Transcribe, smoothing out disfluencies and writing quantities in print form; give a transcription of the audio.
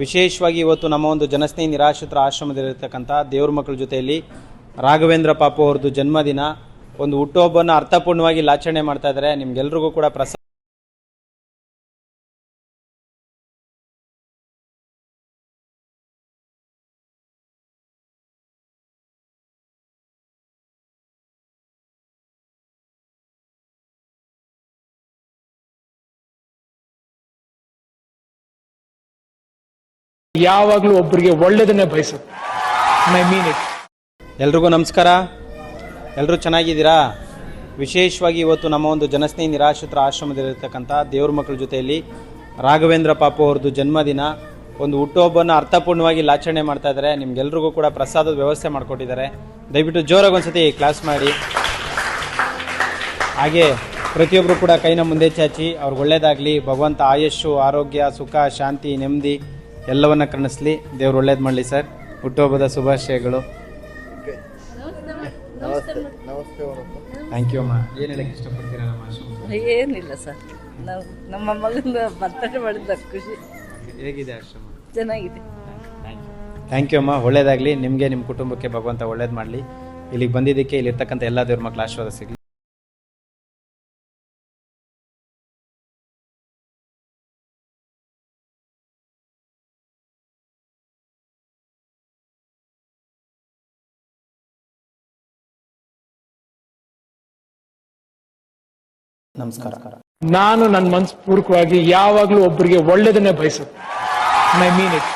ವಿಶೇಷವಾಗಿ ಇವತ್ತು ನಮ್ಮ ಒಂದು ಜನಸ್ನೇಹಿ ನಿರಾಶ್ರಿತರ ಆಶ್ರಮದಲ್ಲಿರ್ತಕ್ಕಂಥ ದೇವ್ರ ಮಕ್ಕಳ ಜೊತೆಯಲ್ಲಿ ರಾಘವೇಂದ್ರ ಪಾಪು ಅವ್ರದ್ದು ಜನ್ಮದಿನ ಒಂದು ಹುಟ್ಟುಹಬ್ಬನ ಅರ್ಥಪೂರ್ಣವಾಗಿ ಆಚರಣೆ ಮಾಡ್ತಾ ಇದ್ದಾರೆ. ನಿಮ್ಗೆಲ್ರಿಗೂ ಕೂಡ ಯಾವಾಗಲೂ ಒಬ್ಬರಿಗೆ ಒಳ್ಳೆಯದನ್ನೇ ಬಯಸುತ್ತೆ. I mean it. ಎಲ್ರಿಗೂ ನಮಸ್ಕಾರ. ಎಲ್ಲರೂ ಚೆನ್ನಾಗಿದ್ದೀರಾ? ವಿಶೇಷವಾಗಿ ಇವತ್ತು ನಮ್ಮ ಒಂದು ಜನಸ್ನೇಹಿ ನಿರಾಶ್ರಿತರ ಆಶ್ರಮದಲ್ಲಿರ್ತಕ್ಕಂಥ ದೇವ್ರ ಮಕ್ಕಳ ಜೊತೆಯಲ್ಲಿ ರಾಘವೇಂದ್ರ ಪಾಪು ಅವ್ರದ್ದು ಜನ್ಮದಿನ ಒಂದು ಹುಟ್ಟುಹಬ್ಬನ ಅರ್ಥಪೂರ್ಣವಾಗಿ ಆಚರಣೆ ಮಾಡ್ತಾ ಇದ್ದಾರೆ. ನಿಮ್ಗೆಲ್ರಿಗೂ ಕೂಡ ಪ್ರಸಾದದ ವ್ಯವಸ್ಥೆ ಮಾಡಿಕೊಟ್ಟಿದ್ದಾರೆ. ದಯವಿಟ್ಟು ಜೋರಾಗಿ ಒಂದ್ಸತಿ ಕ್ಲಾಸ್ ಮಾಡಿ. ಹಾಗೆ ಪ್ರತಿಯೊಬ್ಬರು ಕೂಡ ಕೈನ ಮುಂದೆ ಚಾಚಿ ಅವ್ರಿಗೆ ಒಳ್ಳೇದಾಗಲಿ, ಭಗವಂತ ಆಯುಷ್ಷು, ಆರೋಗ್ಯ, ಸುಖ, ಶಾಂತಿ, ನೆಮ್ಮದಿ ಎಲ್ಲವನ್ನ ಕರುಣಿಸ್ಲಿ. ದೇವ್ರು ಒಳ್ಳೇದು ಮಾಡಲಿ. ಸರ್, ಹುಟ್ಟುಹಬ್ಬದ ಶುಭಾಶಯಗಳು. ಥ್ಯಾಂಕ್ ಯು ಅಮ್ಮ. ಏನು ಹೇಳಕ್ಕೆ ಇಷ್ಟಪಡ್ತೀರಾ ನಮ್ಮ ಆಶ್ರಮ? ಏನಿಲ್ಲ ಸರ್, ನಾವು ನಮ್ಮ ಮಗನ ಬರ್ತಡೇ ಮಾಡಿದ ಖುಷಿ. ಹೇಗಿದೆ ಆಶ್ರಮ? ಚೆನ್ನಾಗಿದೆ. ಥ್ಯಾಂಕ್ ಯು ಅಮ್ಮ. ಒಳ್ಳೇದಾಗಲಿ ನಿಮಗೆ, ನಿಮ್ಮ ಕುಟುಂಬಕ್ಕೆ ಭಗವಂತ ಒಳ್ಳೇದು ಮಾಡಲಿ. ಇಲ್ಲಿಗೆ ಬಂದಿದ್ದಕ್ಕೆ ಇಲ್ಲಿರ್ತಕ್ಕಂಥ ಎಲ್ಲ ದೇವ್ರ ಮಕ್ಕಳ ಆಶೀರ್ವಾದ ಸಿಗಲಿ. ನಮಸ್ಕಾರ. ನಾನು ನನ್ನ ಮನಸ್ಪೂರ್ವಕವಾಗಿ ಯಾವಾಗಲೂ ಒಬ್ಬರಿಗೆ ಒಳ್ಳೆಯದನ್ನೇ ಬಯಸುತ್ತೆ. I mean it.